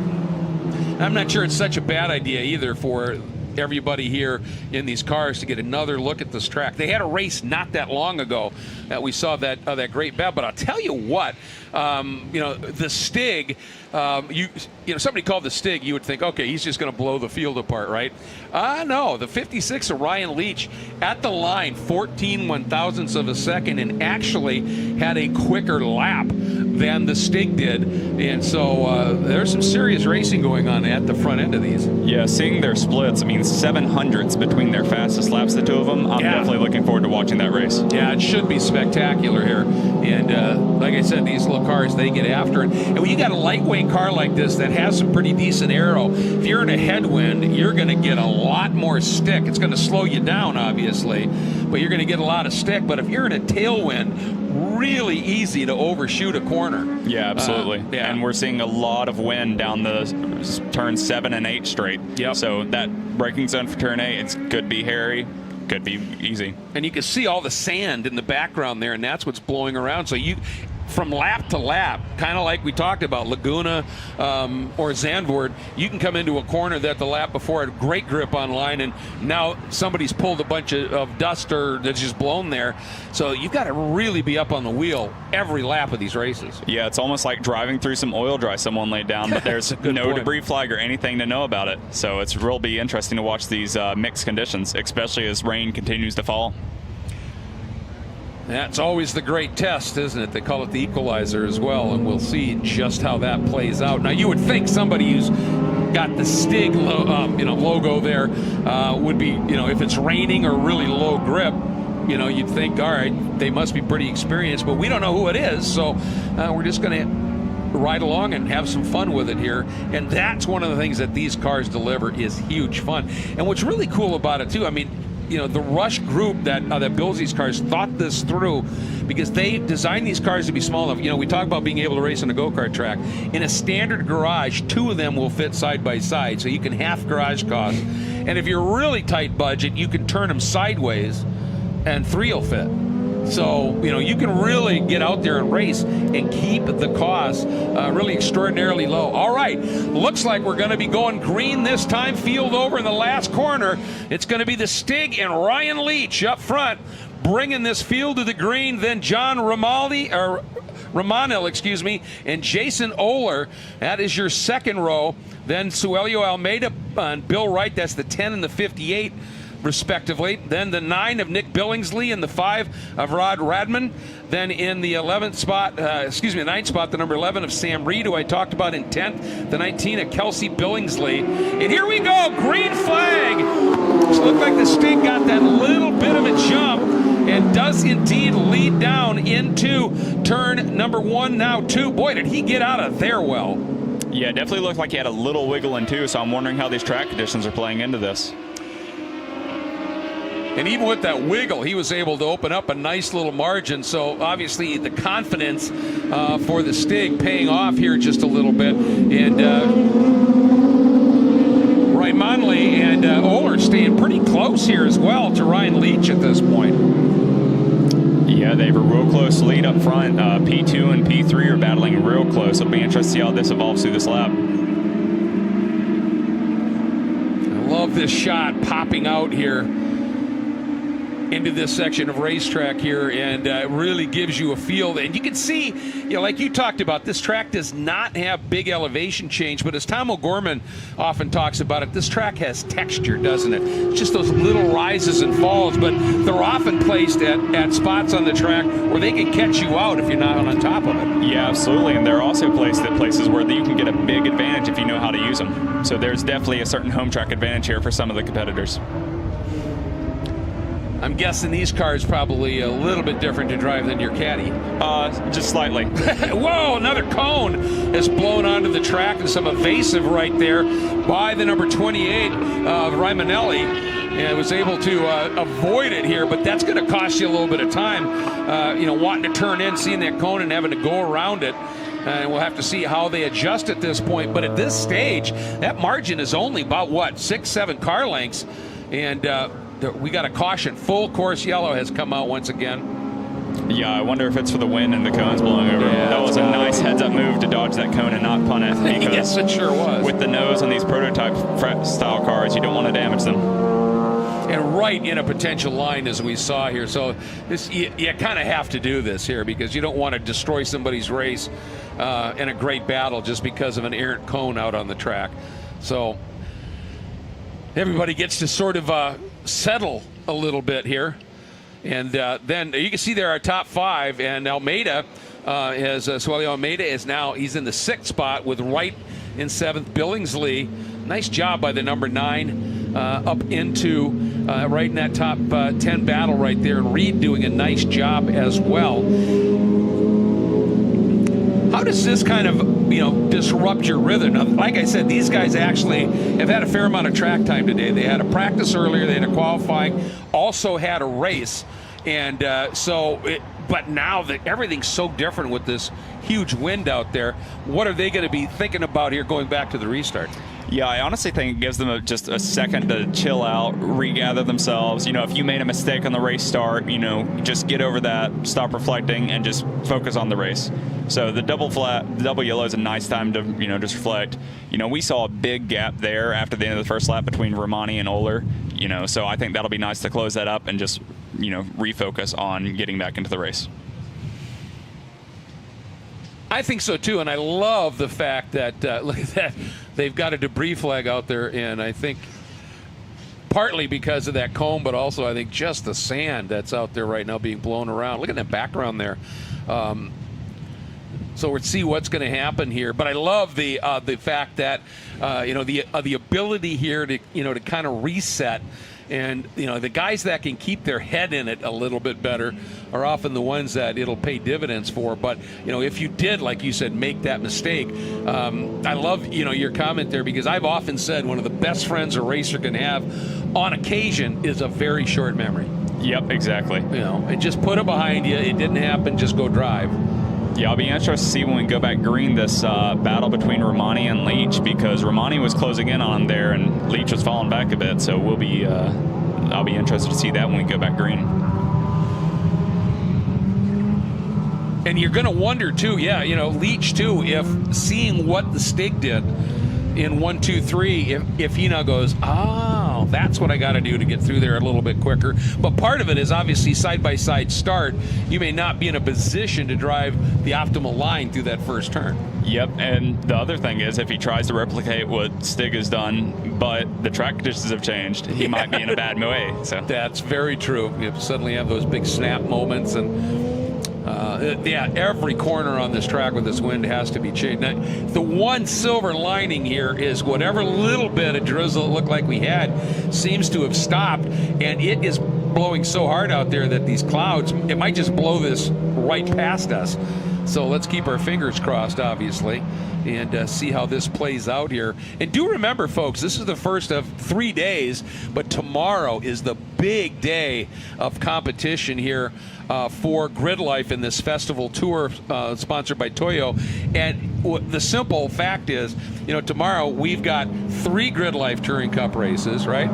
I'm not sure it's such a bad idea either for everybody here in these cars to get another look at this track. They had a race not that long ago that we saw that great battle. But I'll tell you what, the Stig, somebody called the Stig, you would think, okay, he's just going to blow the field apart, right? No, the 56 of Ryan Leach at the line, 14 one-thousandths of a second, and actually had a quicker lap than the Stig did. And so there's some serious racing going on at the front end of these. Yeah, seeing their splits, 700ths between their fastest laps, the two of them, I'm definitely looking forward to watching that race. Yeah, it should be spectacular here. And like I said, these little cars, they get after it. And when you got a lightweight car like this that has some pretty decent aero, if you're in a headwind, you're going to get a lot more stick. It's going to slow you down, obviously, but you're going to get a lot of stick. But if you're in a tailwind, really easy to overshoot a corner. Yeah, absolutely. Yeah. And we're seeing a lot of wind down the turn 7 and 8 straight. Yep. So that braking zone for turn 8, it could be hairy, could be easy. And you can see all the sand in the background there, and that's what's blowing around. So you, from lap to lap, kind of like we talked about Laguna or Zandvoort, you can come into a corner that the lap before had great grip on line, and now somebody's pulled a bunch of dust or that's just blown there. So you've got to really be up on the wheel every lap of these races. Yeah, it's almost like driving through some oil dry someone laid down, but there's no point. debris flag or anything to know about it. So it's real be interesting to watch these mixed conditions, especially as rain continues to fall. That's always the great test, isn't it? They call it the equalizer as well, and we'll see just how that plays out. Now, you would think somebody who's got the Stig logo there would be, if it's raining or really low grip, you'd think, all right, they must be pretty experienced, but we don't know who it is, so we're just going to ride along and have some fun with it here. And that's one of the things that these cars deliver is huge fun. And what's really cool about it, too, the Rush group that builds these cars thought this through, because they designed these cars to be small enough. We talk about being able to race on a go-kart track. In a standard garage, 2 of them will fit side by side, so you can half garage cost. And if you're really tight budget, you can turn them sideways, and 3 will fit. So, you can really get out there and race and keep the cost really extraordinarily low. All right, looks like we're going to be going green this time. Field over in the last corner. It's going to be the Stig and Ryan Leach up front, bringing this field to the green. Then John Romanil, and Jason Oler. That is your second row. Then Suelio Almeida and Bill Wright. That's the 10 and the 58. Respectively. Then the 9 of Nick Billingsley and the 5 of Rod Radman. Then in the 9th spot, the number 11 of Sam Reed, who I talked about in 10th. The 19 of Kelsey Billingsley. And here we go, green flag. It looked like the Stig got that little bit of a jump and does indeed lead down into turn number 1, now 2. Boy, did he get out of there well. Yeah, it definitely looked like he had a little wiggle in 2, so I'm wondering how these track conditions are playing into this. And even with that wiggle, he was able to open up a nice little margin. So obviously the confidence for the Stig paying off here just a little bit. And Raimanli and Oler staying pretty close here as well to Ryan Leach at this point. Yeah, they have a real close lead up front. P2 and P3 are battling real close. It'll be interesting to see how this evolves through this lap. I love this shot popping out here into this section of racetrack here, and it really gives you a feel. And you can see, like you talked about, this track does not have big elevation change, but as Tom O'Gorman often talks about it, this track has texture, doesn't it? It's just those little rises and falls, but they're often placed at spots on the track where they can catch you out if you're not on top of it. Yeah, absolutely, and they're also placed at places where you can get a big advantage if you know how to use them. So there's definitely a certain home track advantage here for some of the competitors. I'm guessing these cars probably a little bit different to drive than your Caddy. Just slightly. Whoa, another cone is blown onto the track, and some evasive right there by the number 28 of Raimanelli, and was able to avoid it here, but that's going to cost you a little bit of time, wanting to turn in, seeing that cone and having to go around it. And we'll have to see how they adjust at this point. But at this stage, that margin is only about, 6-7 car lengths. And we got a caution. Full course yellow has come out once again. Yeah, I wonder if it's for the wind and the cone's blowing over. Yeah, That was a nice heads-up move to dodge that cone and not punt it. Because Yes, it sure was. with the nose on these prototype style cars, you don't want to damage them. And right in a potential line as we saw here. So this, you kind of have to do this here because you don't want to destroy somebody's race in a great battle just because of an errant cone out on the track. So everybody gets to sort of settle a little bit here. And then you can see there our top 5, and Almeida Suelio Almeida is now, he's in the 6th spot with Wright in 7th, Billingsley. Nice job by the number 9 up into right in that top 10 battle right there, and Reed doing a nice job as well. How does this kind of, disrupt your rhythm? Now, like I said, these guys actually have had a fair amount of track time today. They had a practice earlier, they had a qualifying, also had a race, and but now that everything's so different with this huge wind out there, what are they going to be thinking about here going back to the restart? Yeah, I honestly think it gives them just a second to chill out, regather themselves. If you made a mistake on the race start, just get over that, stop reflecting, and just focus on the race. So the double yellow is a nice time to, just reflect. We saw a big gap there after the end of the first lap between Romani and Oler, so I think that'll be nice to close that up and just, refocus on getting back into the race. I think so too, and I love the fact that look at that, they've got a debris flag out there, and I think partly because of that cone, but also I think just the sand that's out there right now being blown around. Look at that background there. So we'll see what's going to happen here, but I love the fact that the ability here to to kind of reset. And, the guys that can keep their head in it a little bit better are often the ones that it'll pay dividends for. But, if you did, like you said, make that mistake, I love, your comment there, because I've often said one of the best friends a racer can have on occasion is a very short memory. Yep, exactly. And just put it behind you. It didn't happen. Just go drive. Yeah, I'll be interested to see when we go back green this battle between Romani and Leach, because Romani was closing in on there and Leach was falling back a bit. So we'll be, I'll be interested to see that when we go back green. And you're going to wonder too, Leach too, if seeing what the Stig did in 1, 2, 3, if he now goes, oh, that's what I got to do to get through there a little bit quicker. But part of it is obviously side-by-side start. You may not be in a position to drive the optimal line through that first turn. Yep, and the other thing is if he tries to replicate what Stig has done, but the track conditions have changed, he might be in a bad way. So that's very true. You suddenly have those big snap moments, and every corner on this track with this wind has to be changed. Now, the one silver lining here is whatever little bit of drizzle it looked like we had seems to have stopped, and it is blowing so hard out there that these clouds, it might just blow this right past us. So let's keep our fingers crossed, obviously, and see how this plays out here. And do remember, folks, this is the first of 3 days, but tomorrow is the big day of competition here for Grid Life in this festival tour sponsored by Toyo. And the simple fact is, tomorrow we've got 3 Grid Life Touring Cup races, right?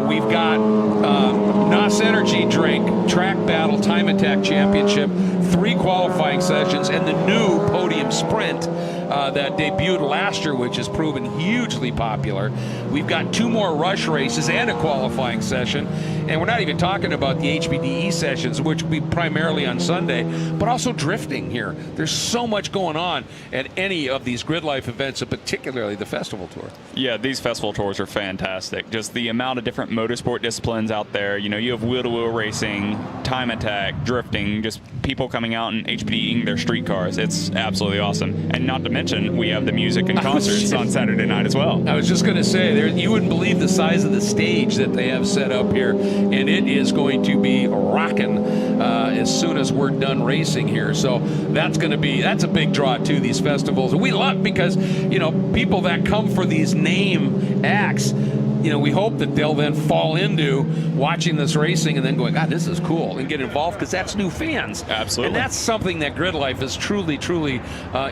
We've got NOS Energy Drink Track Battle Time Attack Championship, 3 qualifying sessions, and the new Podium Sprint that debuted last year, which has proven hugely popular. We've got 2 more rush races and a qualifying session, and we're not even talking about the HPDE sessions, which will be primarily on Sunday, but also drifting here. There's so much going on at any of these Grid Life events, and particularly the festival tour. Yeah, these festival tours are fantastic. Just the amount of different motorsport disciplines out there. You have wheel-to-wheel racing, time attack, drifting, just people coming out and HPDing their street cars. It's absolutely awesome. And not to mention, we have the music and concerts on Saturday night as well. I was just going to say, you wouldn't believe the size of the stage that they have set up here, and it is going to be rocking as soon as we're done racing here. So that's a big draw too, these festivals. And we love, because people that come for these name acts, we hope that they'll then fall into watching this racing and then going, God, this is cool, and get involved, because that's new fans. Absolutely. And that's something that Grid Life is truly, truly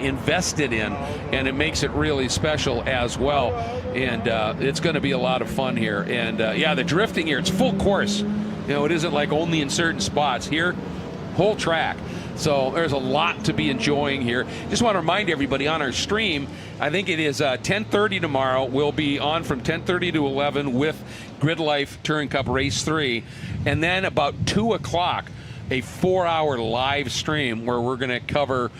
invested in, and it makes it really special as well. And it's going to be a lot of fun here. And the drifting here, it's full course. It isn't like only in certain spots. Here, whole track. So there's a lot to be enjoying here. Just want to remind everybody on our stream, I think it is 10:30 tomorrow. We'll be on from 10:30 to 11 with Grid Life Touring Cup Race 3. And then about 2 o'clock, a 4-hour live stream where we're going to cover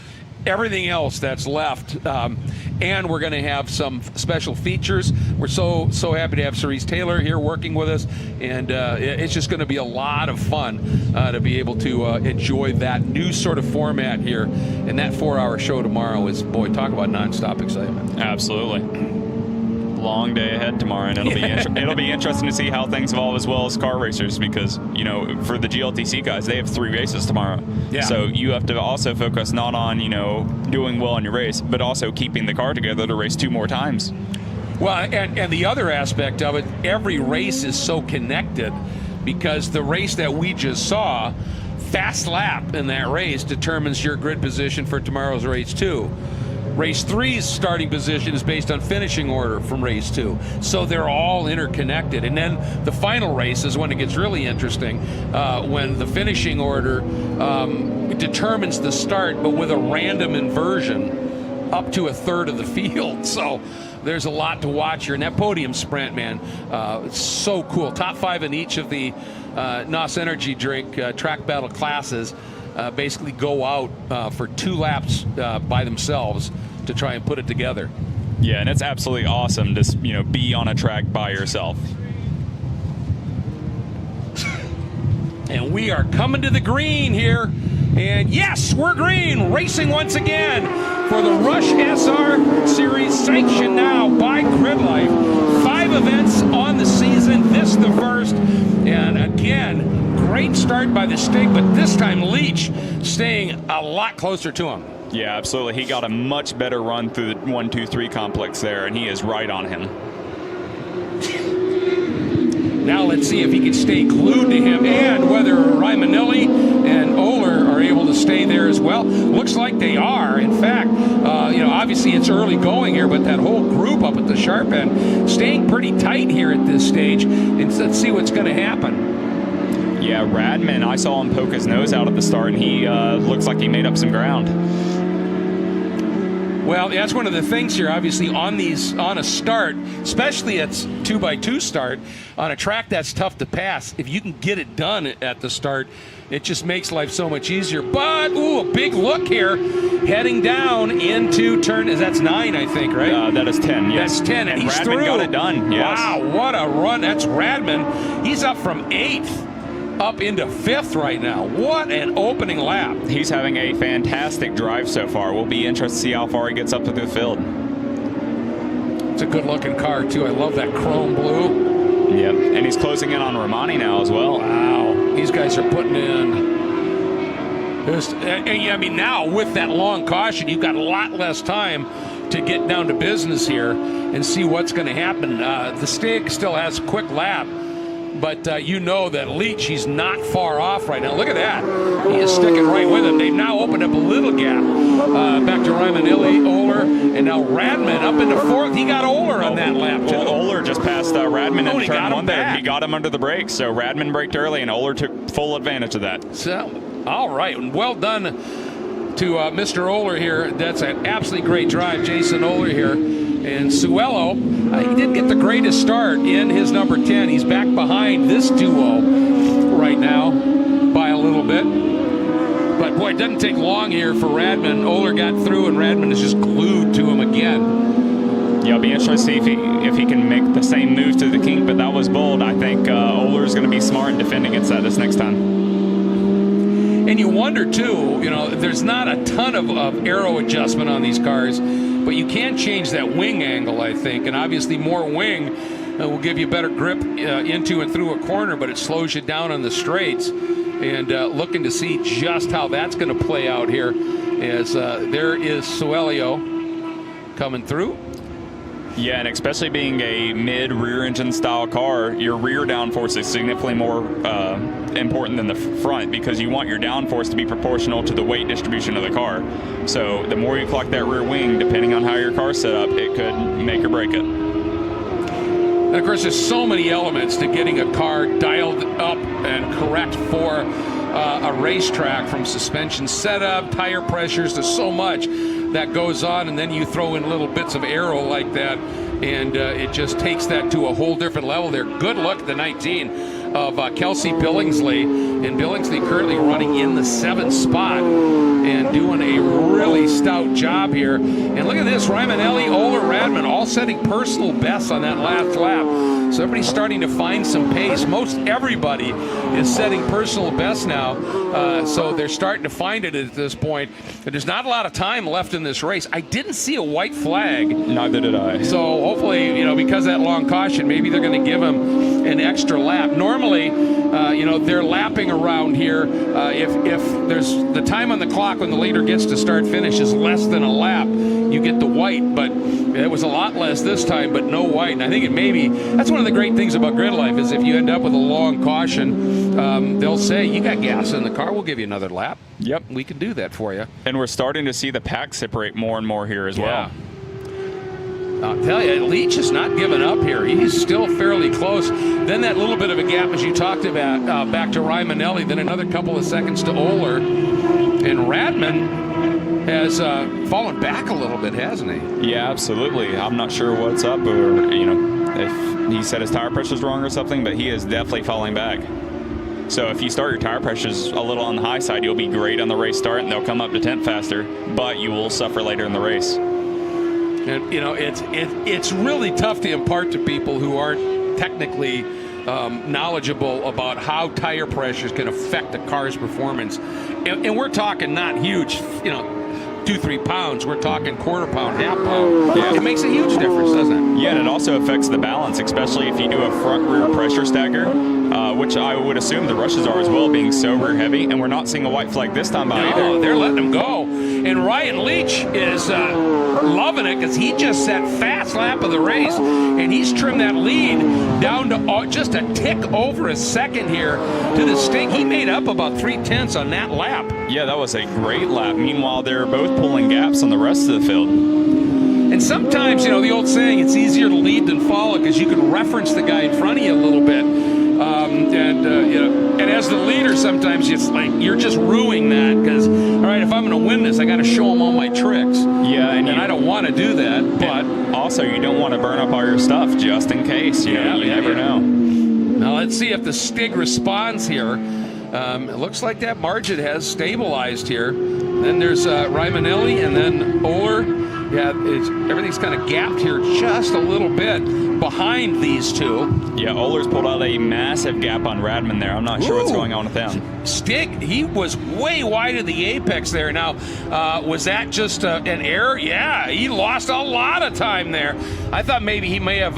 everything else that's left, and we're going to have some special features. We're so happy to have Cerise Taylor here working with us, and it's just going to be a lot of fun to be able to enjoy that new sort of format here. And that 4-hour show tomorrow is, boy, talk about nonstop excitement. Absolutely. Long day ahead tomorrow, and it'll be interesting to see how things evolve as well as car racers, because for the GLTC guys, they have 3 races tomorrow. Yeah. So you have to also focus not on doing well in your race, but also keeping the car together to race 2 more times. Well, and the other aspect of it, every race is so connected, because the race that we just saw, fast lap in that race determines your grid position for tomorrow's race 2. Race 3's starting position is based on finishing order from race 2. So they're all interconnected. And then the final race is when it gets really interesting, when the finishing order determines the start, but with a random inversion up to 1/3 of the field. So there's a lot to watch here. And that podium sprint, man, it's so cool. Top 5 in each of the NOS Energy Drink track battle classes basically go out for 2 laps by themselves to try and put it together. Yeah, and it's absolutely awesome to be on a track by yourself. And we are coming to the green here. And yes, we're green, racing once again for the Rush SR Series, sanctioned now by Grid Life. 5 events on the season, this the first. And again, great start by the Stig, but this time Leach staying a lot closer to him. Yeah, absolutely. He got a much better run through the 1, 2, 3 complex there, and he is right on him. Now let's see if he can stay glued to him, and whether Rymanelli and Oler are able to stay there as well. Looks like they are. In fact, obviously it's early going here, but that whole group up at the sharp end staying pretty tight here at this stage. And let's see what's going to happen. Yeah, Radman, I saw him poke his nose out at the start, and he looks like he made up some ground. Well, that's one of the things here, obviously, on a start, especially at 2x2 start, on a track that's tough to pass. If you can get it done at the start, it just makes life so much easier. But, a big look here, heading down into turn, that's 9, I think, right? That is 10, yes. That's 10, and he's Radman through. got it done, yes. Wow, what a run. That's Radman. He's up from 8th. Up into 5th right now. What an opening lap. He's having a fantastic drive so far. We'll be interested to see how far he gets up to the field. It's a good looking car too. I love that chrome blue. Yep, and he's closing in on Romani now as well. Wow, these guys are putting in. Now with that long caution, you've got a lot less time to get down to business here and see what's going to happen. The Stig still has a quick lap. But that Leach, he's not far off right now. Look at that. He is sticking right with him. They've now opened up a little gap. Back to Rymanelli, Oler, and now Radman up into 4th. He got Oler on that lap, too. Oler just passed Radman in turn 1 there. back. He got him under the brakes. So Radman braked early, and Oler took full advantage of that. So, all right. Well done to Mr. Oler here. That's an absolutely great drive. Jason Oler here. And Suello, he didn't get the greatest start in his number 10. He's back behind this duo right now by a little bit. But, boy, it doesn't take long here for Radman. Oler got through, and Radman is just glued to him again. Yeah, I'll be interested to see if he can make the same move to the kink, but that was bold. I think Oler's going to be smart in defending against that this next time. And you wonder, too, there's not a ton of aero adjustment on these cars, but you can change that wing angle, I think. And obviously more wing will give you better grip into and through a corner, but it slows you down on the straights. And looking to see just how that's going to play out here as there is Suello coming through. Yeah, and especially being a mid-rear engine style car, your rear downforce is significantly more important than the front, because you want your downforce to be proportional to the weight distribution of the car. So the more you clock that rear wing, depending on how your car's set up, it could make or break it. And of course, there's so many elements to getting a car dialed up and correct for a racetrack, from suspension setup, tire pressures, there's so much that goes on, and then you throw in little bits of aero like that, and it just takes that to a whole different level there. Good look at the 19 of Kelsey Billingsley, and Billingsley currently running in the 7th spot and doing a really stout job here. And look at this, Rymanelli, Oler, Radman all setting personal bests on that last lap. So everybody's starting to find some pace. Most everybody is setting personal bests now, so they're starting to find it at this point. But there's not a lot of time left in this race. I didn't see a white flag. Neither did I. So hopefully, because of that long caution, maybe they're going to give him an extra lap. Normally, they're lapping around here. If there's the time on the clock when the leader gets to start finish is less than a lap, you get the white. But it was a lot less this time, but no white. And I think that's one of the great things about grid life is if you end up with a long caution, they'll say, you got gas in the car, we'll give you another lap. Yep. We can do that for you. And we're starting to see the pack separate more and more here as well. I'll tell you, Leach is not giving up here. He's still fairly close. Then that little bit of a gap, as you talked about, back to Rymanelli, then another couple of seconds to Oler. And Radman has fallen back a little bit, hasn't he? Yeah, absolutely. I'm not sure what's up, or, if he said his tire pressure's wrong or something, but he is definitely falling back. So if you start your tire pressures a little on the high side, you'll be great on the race start, and they'll come up to 10th faster, but you will suffer later in the race. And, it's really tough to impart to people who aren't technically knowledgeable about how tire pressures can affect a car's performance. And we're talking not huge, 2-3 pounds. We're talking quarter pound, half pound. Yeah. It makes a huge difference, doesn't it? Yeah, and it also affects the balance, especially if you do a front rear pressure stagger, which I would assume the rushes are as well, being so rear heavy. And we're not seeing a white flag this time by either. They're letting them go. And Ryan Leach is loving it because he just set fast lap of the race, and he's trimmed that lead down to just a tick over a second here to the stink. He made up about 3/10 on that lap. Yeah, that was a great lap. Meanwhile, they're both pulling gaps on the rest of the field. And sometimes, the old saying, it's easier to lead than follow because you can reference the guy in front of you a little bit. And as the leader, sometimes it's like you're just ruining that because, all right, if I'm going to win this, I got to show them all my tricks. Yeah, and I don't want to do that. But also, you don't want to burn up all your stuff just in case. You never know. Now let's see if the Stig responds here. It looks like that margin has stabilized here. Then there's Rymanelli, and then Oler. Yeah, everything's kind of gapped here just a little bit behind these two. Yeah, Oler's pulled out a massive gap on Radman there. I'm not sure what's going on with him. Stig, he was way wide of the apex there. Now, was that just an error? Yeah, he lost a lot of time there. I thought maybe he may have,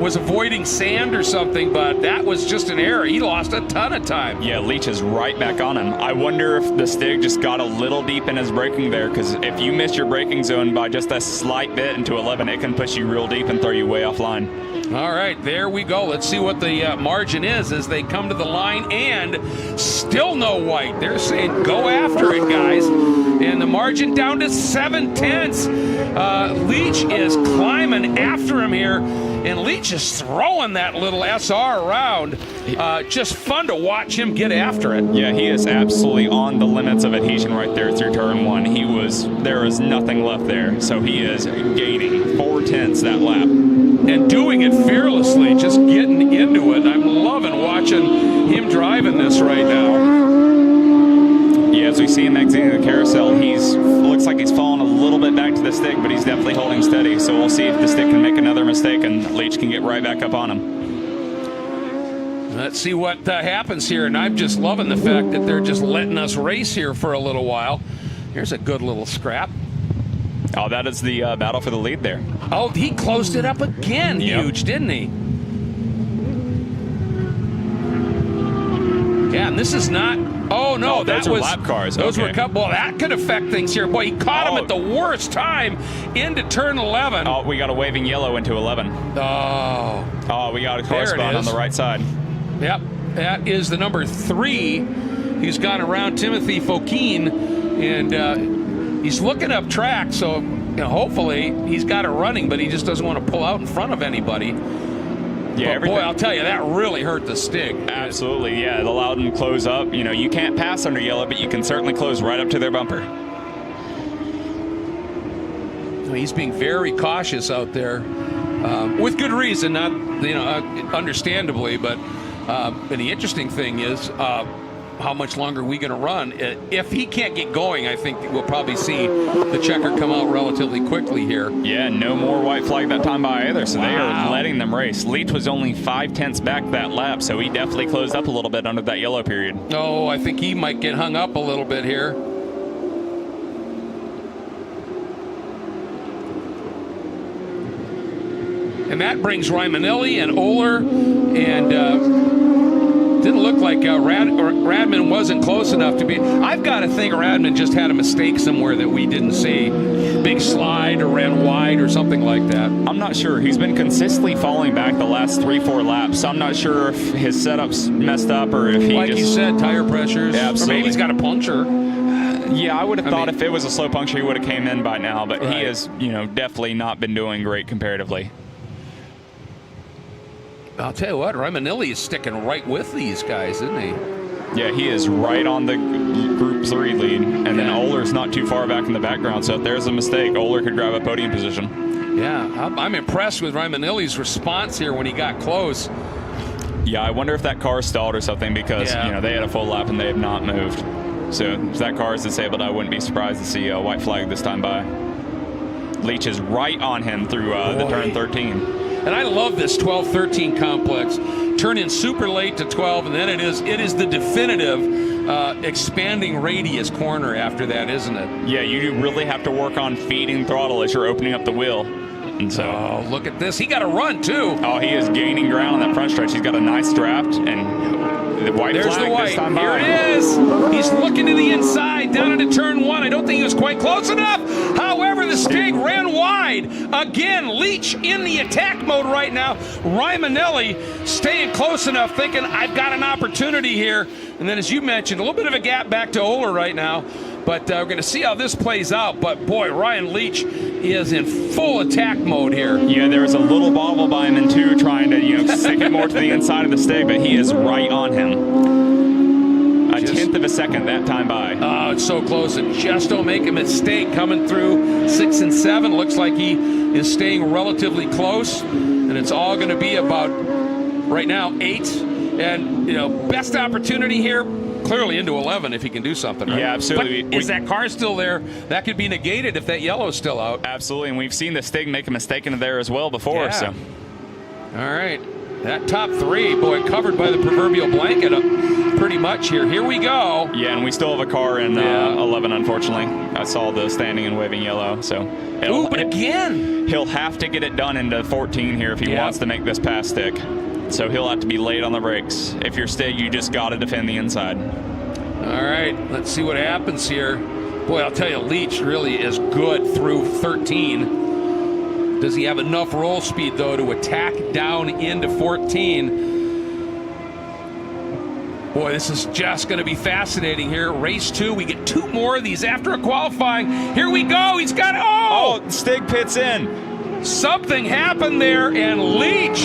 was avoiding sand or something, but that was just an error. He lost a ton of time. Yeah, Leach is right back on him. I wonder if the Stig just got a little deep in his braking there, because if you miss your braking zone by just a slight bit into 11, it can push you real deep and throw you way offline. All right, there we go. Let's see what the margin is as they come to the line, and still no white. They're saying go after it, guys. And the margin down to 7/10. Leach is climbing after him here, and Leach is throwing that little SR around. Just fun to watch him get after it. Yeah, he is absolutely on the limits of adhesion right there through turn one. There is nothing left there, so he is gaining 4/10 that lap. And doing it fearlessly, just getting into it. I'm loving watching him driving this right now. Yeah, as we see him exiting the carousel, looks like he's fallen a little bit back to the stick, but he's definitely holding steady. So we'll see if the stick can make another mistake and Leach can get right back up on him. Let's see what happens here, and I'm just loving the fact that they're just letting us race here for a little while. Here's a good little scrap. Oh, that is the battle for the lead there. Oh, he closed it up again. Yep. Huge, didn't he? Yeah, and this is not... Oh, no, those are lap cars. Those okay. were a couple... Well, that could affect things here. Boy, he caught him at the worst time into turn 11. Oh, we got a waving yellow into 11. Oh, we got a car spot on the right side. Yep, that is the number 3. He's gone around Timothy Fokine, and he's looking up track, so hopefully he's got it running, but he just doesn't want to pull out in front of anybody. Yeah, but boy, I'll tell you, that really hurt the Stig. Absolutely, yeah. It allowed them to close up. You know, you can't pass under yellow, but you can certainly close right up to their bumper. He's being very cautious out there, with good reason, not, you know, understandably. But and the interesting thing is, how much longer are we going to run? If he can't get going, I think we'll probably see the checker come out relatively quickly here. Yeah, no more white flag that time by either, so they are letting them race. Leach was only 5/10 back that lap, so he definitely closed up a little bit under that yellow period. Oh, I think he might get hung up a little bit here. And that brings Rymanelli and Oler, and didn't look like Radman wasn't close enough to be. I've got to think Radman just had a mistake somewhere that we didn't see. Big slide or ran wide or something like that. I'm not sure. He's been consistently falling back the last 3-4 laps, so I'm not sure if his setup's messed up or if he like you said, tire pressures. Yeah, absolutely. Or maybe he's got a puncture. Yeah, I would have thought if it was a slow puncture, he would have came in by now, but right. He has, you know, definitely not been doing great comparatively. I'll tell you what, Rymanelli is sticking right with these guys, isn't he? Yeah, he is right on the Group 3 lead, and then Oler's not too far back in the background, so if there's a mistake, Oler could grab a podium position. Yeah, I'm impressed with Rymanelli's response here when he got close. Yeah, I wonder if that car stalled or something because, you know, they had a full lap and they have not moved. So if that car is disabled, I wouldn't be surprised to see a white flag this time by. Leach is right on him through the turn 13. And I love this 12-13 complex. Turn in super late to 12, and then it is the definitive expanding radius corner after that, isn't it? Yeah, you really have to work on feeding throttle as you're opening up the wheel. And so, look at this. He got a run, too. Oh, he is gaining ground on that front stretch. He's got a nice draft, and the white There's flag the white. this time Here by. it is. He's looking to the inside, down into turn 1. I don't think he was quite close enough. However, the Stig ran wide. Again, Leach in the attack mode right now. Rymanelli staying close enough, thinking, I've got an opportunity here. And then, as you mentioned, a little bit of a gap back to Oler right now. But we're going to see how this plays out. But, boy, Ryan Leach is in full attack mode here. Yeah, there was a little bobble by him in 2 trying to, you know, stick it more to the inside of the Stig, but he is right on him. A tenth of a second that time by. Oh, it's so close. And just don't make a mistake coming through 6 and 7. Looks like he is staying relatively close. And it's all going to be about, right now, 8. And, you know, best opportunity here, clearly into 11 if he can do something. Right? Yeah, absolutely. But is that car still there? That could be negated if that yellow's still out. Absolutely, and we've seen the Stig make a mistake into there as well before. Yeah. So, all right, that top 3, boy, covered by the proverbial blanket pretty much here. Here we go. Yeah, and we still have a car in 11, unfortunately. I saw the standing and waving yellow. So, but again, he'll have to get it done into 14 here if he wants to make this pass stick. So he'll have to be late on the brakes. If you're Stig, you just got to defend the inside. All right, let's see what happens here. Boy, I'll tell you, Leach really is good through 13. Does he have enough roll speed, though, to attack down into 14? Boy, this is just going to be fascinating here. Race 2, we get 2 more of these after a qualifying. Here we go. He's got it. Oh, Stig pits in. Something happened there, and Leach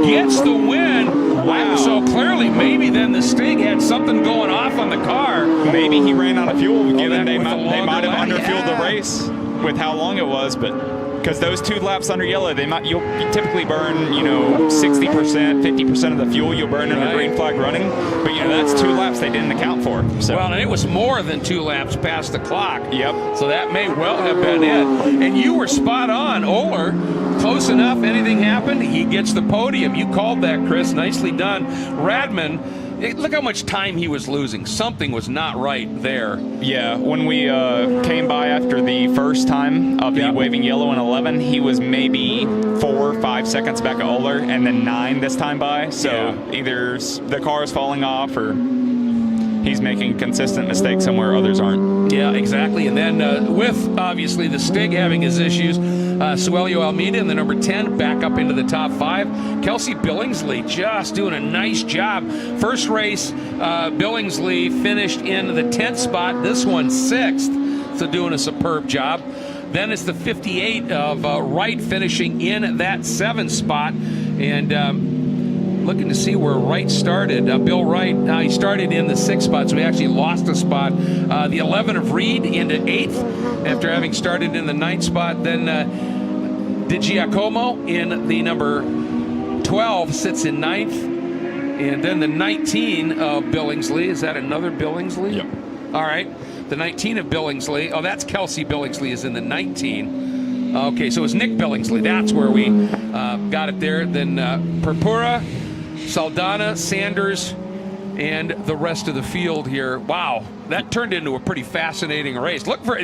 gets the win. Wow. So clearly, maybe then the Stig had something going off on the car. Maybe he ran out of fuel, given they might have lap. underfueled the race with how long it was, but because those 2 laps under yellow, you typically burn, you know, 60%, 50% of the fuel you'll burn in a green flag running, but you know that's 2 laps they didn't account for. So. Well, and it was more than 2 laps past the clock. Yep. So that may well have been it. And you were spot on, Oler. Close enough. Anything happened, he gets the podium. You called that, Chris. Nicely done. Radman, look how much time he was losing. Something was not right there. Yeah, when we came by after the first time of the waving yellow in 11, he was maybe 4 or 5 seconds back at Oler, and then 9 this time by. So either the car is falling off or he's making consistent mistakes somewhere others aren't. Yeah, exactly. And then with, obviously, the Stig having his issues, Suelio Almeida in the number 10 back up into the top 5. Kelsey Billingsley just doing a nice job. First race, Billingsley finished in the 10th spot. This one 6th, so doing a superb job. Then it's the 58 of Wright finishing in that 7th spot. And looking to see where Wright started. Bill Wright, he started in the 6th spot, so he actually lost a spot. The 11 of Reed into 8th after having started in the 9th spot. Then DiGiacomo in the number 12 sits in 9th. And then the 19 of Billingsley. Is that another Billingsley? Yep. All right. The 19 of Billingsley. Oh, that's Kelsey Billingsley is in the 19. Okay, so it's Nick Billingsley. That's where we got it there. Then Purpura, Saldana, Sanders, and the rest of the field here. Wow, that turned into a pretty fascinating race. Look for,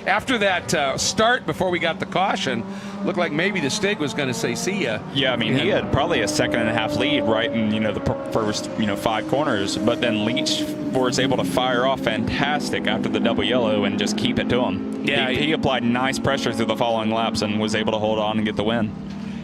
after that start before we got the caution, looked like maybe the Stig was going to say see ya. Yeah, I mean, he had probably a 2.5 lead right in, the first, 5 corners, but then Leach was able to fire off fantastic after the double yellow and just keep it to him. Yeah, he applied nice pressure through the following laps and was able to hold on and get the win.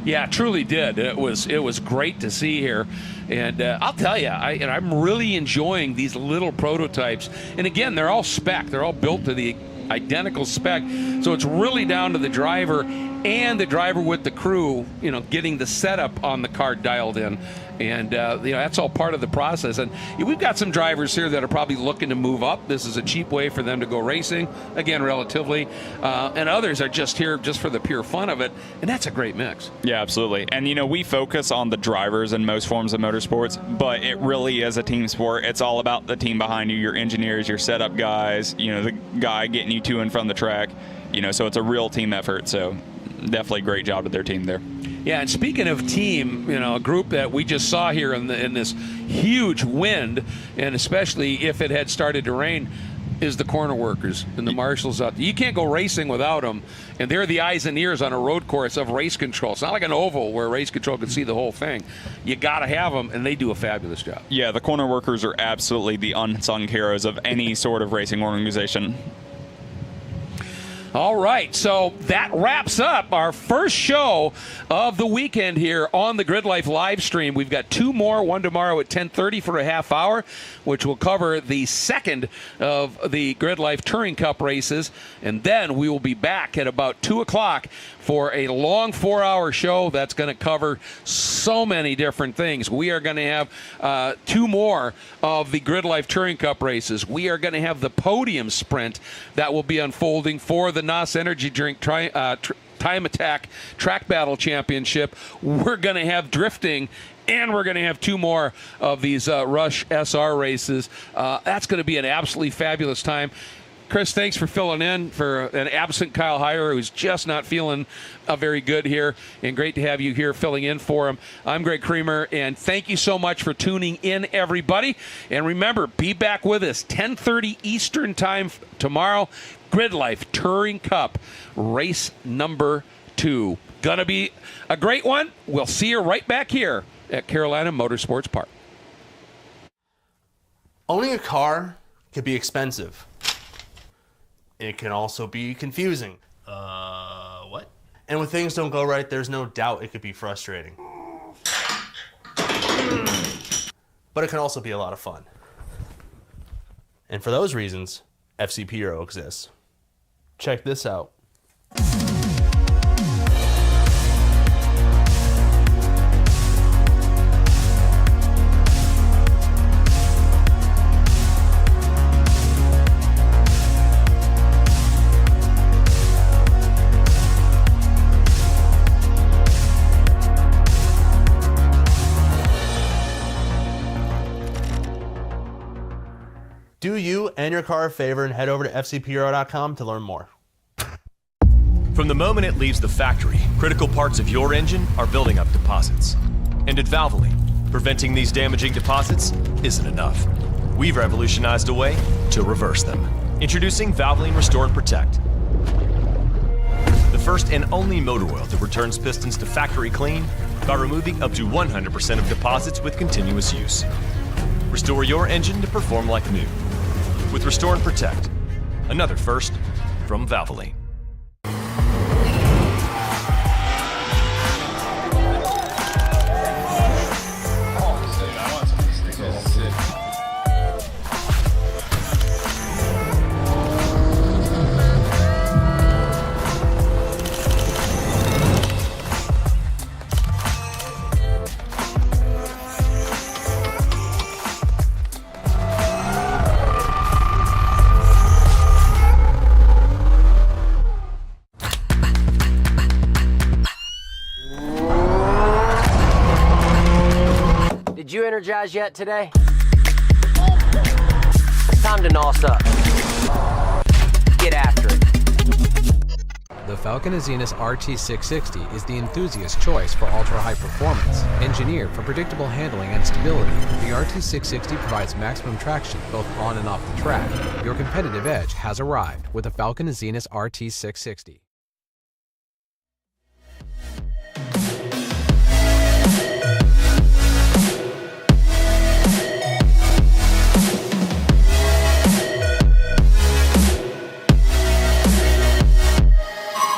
Yeah, truly did. It was great to see here. And I'll tell you, I'm really enjoying these little prototypes. And again, they're all spec. They're all built to the identical spec. So it's really down to the driver and the driver with the crew, getting the setup on the car dialed in. And, that's all part of the process. And we've got some drivers here that are probably looking to move up. This is a cheap way for them to go racing, again, relatively. And others are just here just for the pure fun of it. And that's a great mix. Yeah, absolutely. And, we focus on the drivers in most forms of motorsports, but it really is a team sport. It's all about the team behind you, your engineers, your setup guys, the guy getting you to and from the track. So it's a real team effort. So definitely great job to their team there. Yeah, and speaking of team, a group that we just saw here in this huge wind, and especially if it had started to rain, is the corner workers and the marshals out there. You can't go racing without them, and they're the eyes and ears on a road course of race control. It's not like an oval where race control can see the whole thing. You got to have them, and they do a fabulous job. Yeah, the corner workers are absolutely the unsung heroes of any sort of racing organization. All right, so that wraps up our first show of the weekend here on the GridLife live stream. We've got 2 more, one tomorrow at 10:30 for a half hour, which will cover the second of the GridLife Touring Cup races. And then we will be back at about 2 o'clock for a long 4-hour show that's going to cover so many different things. We are going to have 2 more of the GridLife Touring Cup races. We are going to have the podium sprint that will be unfolding for the NOS Energy Drink Time Attack Track Battle Championship. We're going to have drifting, and we're going to have 2 more of these Rush SR races. That's going to be an absolutely fabulous time. Chris, thanks for filling in for an absent Kyle Heyer, who's just not feeling very good here, and great to have you here filling in for him. I'm Greg Creamer, and thank you so much for tuning in, everybody. And remember, be back with us 10:30 Eastern Time tomorrow. GridLife Touring Cup, race number 2. Gonna be a great one. We'll see you right back here at Carolina Motorsports Park. Owning a car can be expensive. It can also be confusing. What? And when things don't go right, there's no doubt it could be frustrating. But it can also be a lot of fun. And for those reasons, FCP Hero exists. Check this out. Do you and your car a favor and head over to fcphero.com to learn more. From the moment it leaves the factory, critical parts of your engine are building up deposits. And at Valvoline, preventing these damaging deposits isn't enough. We've revolutionized a way to reverse them. Introducing Valvoline Restore and Protect. The first and only motor oil that returns pistons to factory clean by removing up to 100% of deposits with continuous use. Restore your engine to perform like new. With Restore and Protect, another first from Valvoline. energized yet today? Time to NOS up. Get after it. The Falcon Azenas RT660 is the enthusiast choice for ultra-high performance. Engineered for predictable handling and stability, the RT660 provides maximum traction both on and off the track. Your competitive edge has arrived with the Falcon Azenas RT660.